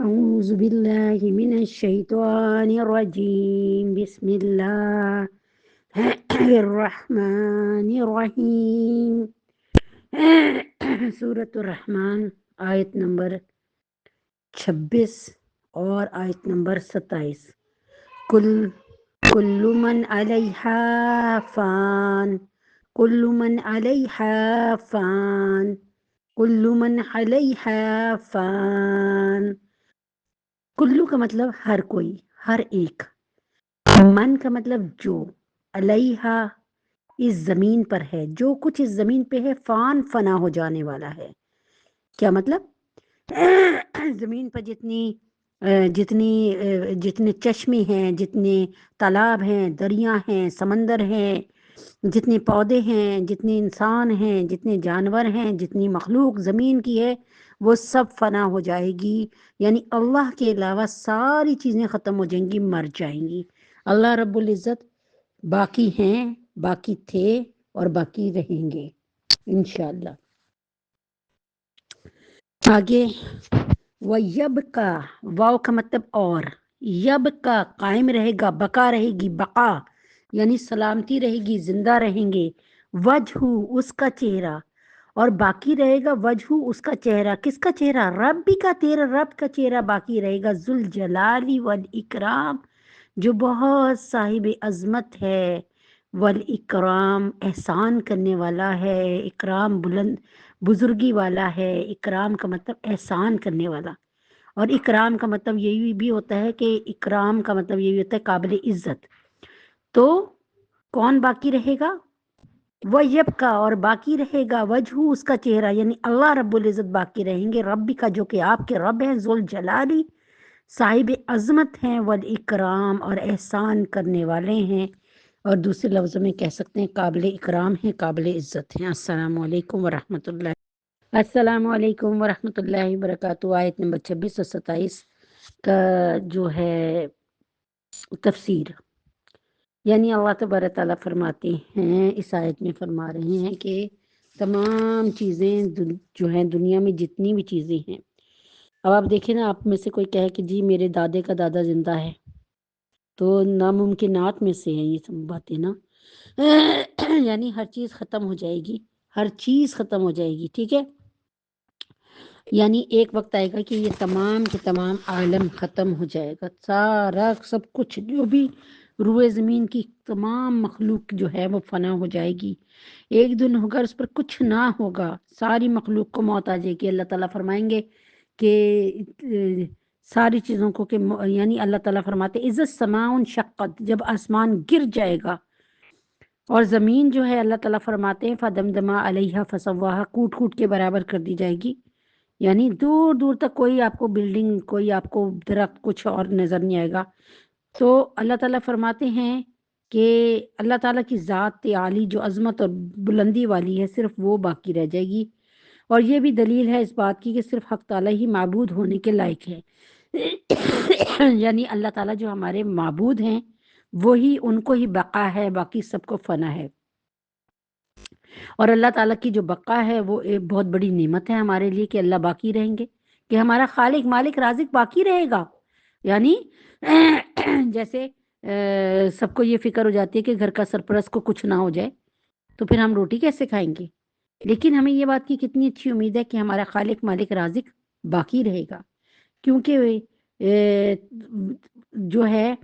أعوذ بالله من الشيطان الرجيم بسم الله الرحمن الرحيم سورة الرحمن آیت نمبر 26 اور آیت نمبر 27 کل من علیہا فان کل من علیہا فان کل من علیہا فان کلو کا مطلب ہر کوئی، ہر ایک، من کا مطلب جو، علیہا اس زمین پر ہے، جو کچھ اس زمین پہ ہے، فان فنا ہو جانے والا ہے۔ کیا مطلب؟ زمین پر جتنے چشمے ہیں، جتنے تالاب ہیں، دریا ہیں، سمندر ہیں، جتنے پودے ہیں، جتنے انسان ہیں، جتنے جانور ہیں، جتنی مخلوق زمین کی ہے، وہ سب فنا ہو جائے گی۔ یعنی اللہ کے علاوہ ساری چیزیں ختم ہو جائیں گی، مر جائیں گی۔ اللہ رب العزت باقی ہیں، باقی تھے اور باقی رہیں گے انشاءاللہ۔ آگے وَيَبْ کا واو کا مطلب اور، یب کا قائم رہے گا، بقا رہے گی، بقا یعنی سلامتی رہے گی، زندہ رہیں گے، وجہ اس کا چہرہ، اور باقی رہے گا وجہ اس کا چہرہ، کس کا چہرہ؟ ربی کا، تیرا رب کا چہرہ باقی رہے گا، ذوالجلال والاکرام جو بہت صاحب عظمت ہے، والاکرام احسان کرنے والا ہے، اکرام بلند بزرگی والا ہے۔ اکرام کا مطلب احسان کرنے والا، اور اکرام کا مطلب یہی بھی ہوتا ہے کہ اکرام کا مطلب یہی ہوتا ہے قابل عزت۔ تو کون باقی رہے گا؟ وہ یب کا، اور باقی رہے گا وجہ اس کا چہرہ، یعنی اللہ رب العزت باقی رہیں گے، ربی کا جو کہ آپ کے رب ہیں، ذوالجلالی صاحب عظمت ہیں، والاکرام اور احسان کرنے والے ہیں، اور دوسرے لفظوں میں کہہ سکتے ہیں قابل اکرام ہیں، قابل عزت ہیں۔ السلام علیکم ورحمۃ اللہ۔ السلام علیکم ورحمۃ اللہ وبرکاتہ۔ آیت نمبر 26 اور 27 کا جو ہے تفسیر، یعنی اللہ تبارک تعالیٰ فرماتے ہیں، اس آیت میں فرما رہے ہیں کہ تمام چیزیں جو ہیں دنیا میں جتنی بھی چیزیں ہیں، اب آپ دیکھیں نا، آپ میں سے کوئی کہے کہ جی میرے دادے کا دادا زندہ ہے، تو ناممکنات میں سے ہیں یہ سب باتیں نا۔ یعنی ہر چیز ختم ہو جائے گی، ہر چیز ختم ہو جائے گی، ٹھیک ہے؟ یعنی ایک وقت آئے گا کہ یہ تمام کے تمام عالم ختم ہو جائے گا، سارا سب کچھ جو بھی روئے زمین کی تمام مخلوق جو ہے وہ فنا ہو جائے گی۔ ایک دن ہوگا اس پر کچھ نہ ہوگا، ساری مخلوق کو موت آ جائے گی۔ اللہ تعالیٰ فرمائیں گے کہ ساری چیزوں کو کہ یعنی اللہ تعالیٰ فرماتے اذا السماء انشقت، جب آسمان گر جائے گا، اور زمین جو ہے اللہ تعالیٰ فرماتے ہیں فدمدم علیہا فسواہا، کوٹ کوٹ کے برابر کر دی جائے گی، یعنی دور دور تک کوئی آپ کو بلڈنگ، کوئی آپ کو درخت کچھ اور نظر نہیں آئے گا۔ تو اللہ تعالیٰ فرماتے ہیں کہ اللہ تعالیٰ کی ذات عالی جو عظمت اور بلندی والی ہے، صرف وہ باقی رہ جائے گی، اور یہ بھی دلیل ہے اس بات کی کہ صرف حق تعالیٰ ہی معبود ہونے کے لائق ہے۔ یعنی اللہ تعالیٰ جو ہمارے معبود ہیں وہی، ان کو ہی بقا ہے، باقی سب کو فنا ہے۔ اور اللہ تعالیٰ کی جو بقا ہے وہ ایک بہت بڑی نعمت ہے ہمارے لیے کہ اللہ باقی رہیں گے، کہ ہمارا خالق مالک رازق باقی رہے گا۔ یعنی جیسے سب کو یہ فکر ہو جاتی ہے کہ گھر کا سرپرست کو کچھ نہ ہو جائے تو پھر ہم روٹی کیسے کھائیں گے، لیکن ہمیں یہ بات کی کتنی اچھی امید ہے کہ ہمارا خالق مالک رازق باقی رہے گا، کیونکہ جو ہے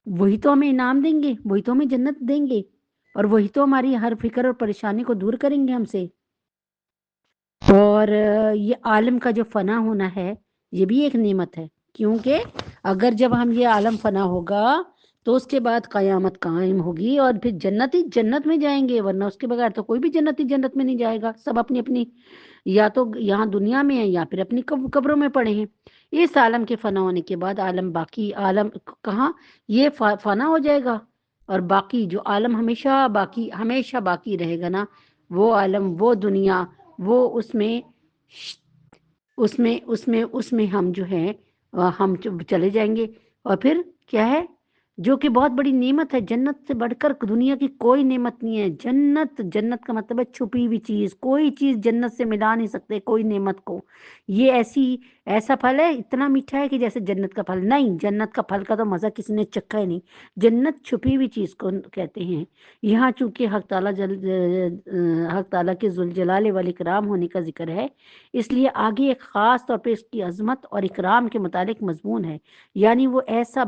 وہی تو ہمیں انعام دیں گے، وہی تو ہمیں جنت دیں گے، اور وہی تو ہماری ہر فکر اور پریشانی کو دور کریں گے ہم سے۔ اور یہ عالم کا جو فنا ہونا ہے یہ بھی ایک نعمت ہے، کیونکہ اگر جب ہم یہ عالم فنا ہوگا تو اس کے بعد قیامت قائم ہوگی، اور پھر جنتی جنت میں جائیں گے، ورنہ اس کے بغیر تو کوئی بھی جنتی جنت میں نہیں جائے گا، سب اپنی اپنی یا تو یہاں دنیا میں ہیں یا پھر اپنی قبروں میں پڑے ہیں۔ اس عالم کے فنا ہونے کے بعد عالم باقی، عالم کہاں یہ فنا ہو جائے گا، اور باقی جو عالم ہمیشہ باقی، ہمیشہ باقی رہے گا نا، وہ عالم، وہ دنیا، وہ اس میں ہم جو ہیں ہم چلے جائیں گے، اور پھر کیا ہے، جو کہ بہت بڑی نعمت ہے. جنت سے بڑھ کر دنیا کی کوئی نعمت نہیں ہے. جنت، جنت کا مطلب ہے چھپی ہوئی چیز. کوئی چیز جنت سے ملا نہیں سکتے کوئی نعمت کو. یہ ایسا پھل ہے اتنا میٹھا ہے کہ جیسے جنت کا پھل نہیں. جنت کا پھل کا تو مزہ کسی نے چکھا ہی نہیں. جنت چھپی ہوئی چیز کو کہتے ہیں. یہاں چونکہ حق تعالیٰ کے ذوالجلال والاکرام ہونے کا ذکر ہے، اس لیے آگے ایک خاص طور پہ اس کی عظمت اور اکرام کے متعلق مضمون ہے. یعنی وہ ایسا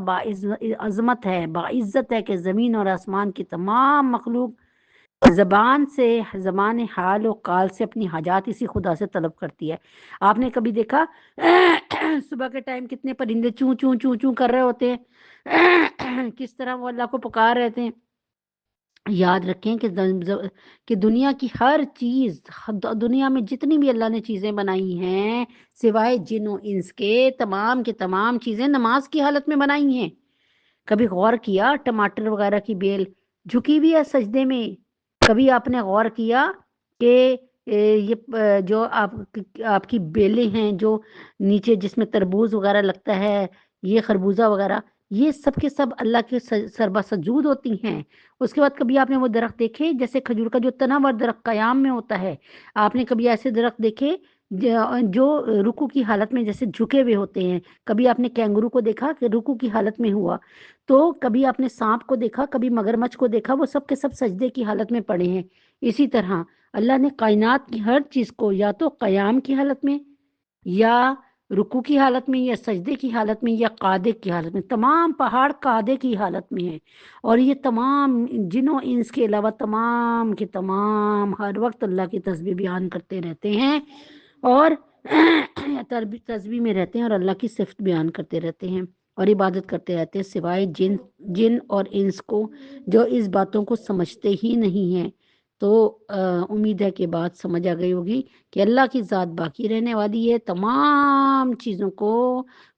عظمت ہے، باعزت ہے کہ زمین اور آسمان کی تمام مخلوق زبان حال و قال سے اپنی حاجات اسی خدا سے طلب کرتی ہے. آپ نے کبھی دیکھا صبح کے ٹائم کتنے پرندے چوں چوں چوں چوں کر رہے ہوتے ہیں، کس طرح وہ اللہ کو پکار رہتے ہیں. یاد رکھیں کہ دنیا کی ہر چیز، دنیا میں جتنی بھی اللہ نے چیزیں بنائی ہیں سوائے جن و انس کے تمام چیزیں نماز کی حالت میں بنائی ہیں. کبھی غور کیا ٹماٹر وغیرہ کی بیل جھکی ہوئی ہے سجدے میں؟ کبھی آپ نے غور کیا کہ یہ جو آپ کی بیلیں ہیں جو نیچے جس میں تربوز وغیرہ لگتا ہے، یہ خربوزہ وغیرہ، یہ سب کے سب اللہ کے سربا سجود ہوتی ہیں. اس کے بعد کبھی آپ نے وہ درخت دیکھے جیسے کھجور کا جو تنا ہوا درخت قیام میں ہوتا ہے؟ آپ نے کبھی ایسے درخت دیکھے جو رکوع کی حالت میں جیسے جھکے ہوئے ہوتے ہیں؟ کبھی آپ نے کینگرو کو دیکھا کہ رکوع کی حالت میں ہوا؟ تو کبھی آپ نے سانپ کو دیکھا، کبھی مگرمچھ کو دیکھا؟ وہ سب کے سب سجدے کی حالت میں پڑے ہیں. اسی طرح اللہ نے کائنات کی ہر چیز کو یا تو قیام کی حالت میں یا رکوع کی حالت میں یا سجدے کی حالت میں یا قعدے کی حالت میں، تمام پہاڑ قعدے کی حالت میں ہیں. اور یہ تمام جنوں انس کے علاوہ تمام کے تمام ہر وقت اللہ کی تسبیح بیان کرتے رہتے ہیں اور تسبیح میں رہتے ہیں اور اللہ کی صفت بیان کرتے رہتے ہیں اور عبادت کرتے رہتے ہیں، سوائے جن اور انس کو جو اس باتوں کو سمجھتے ہی نہیں ہیں. تو امید ہے کہ بات سمجھ آ گئی ہوگی کہ اللہ کی ذات باقی رہنے والی ہے. تمام چیزوں کو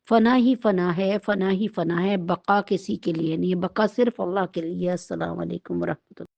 فنا ہی فنا ہے، فنا ہی فنا ہے. بقا کسی کے لیے نہیں ہے، بقا صرف اللہ کے لیے. السلام علیکم ورحمۃ اللہ.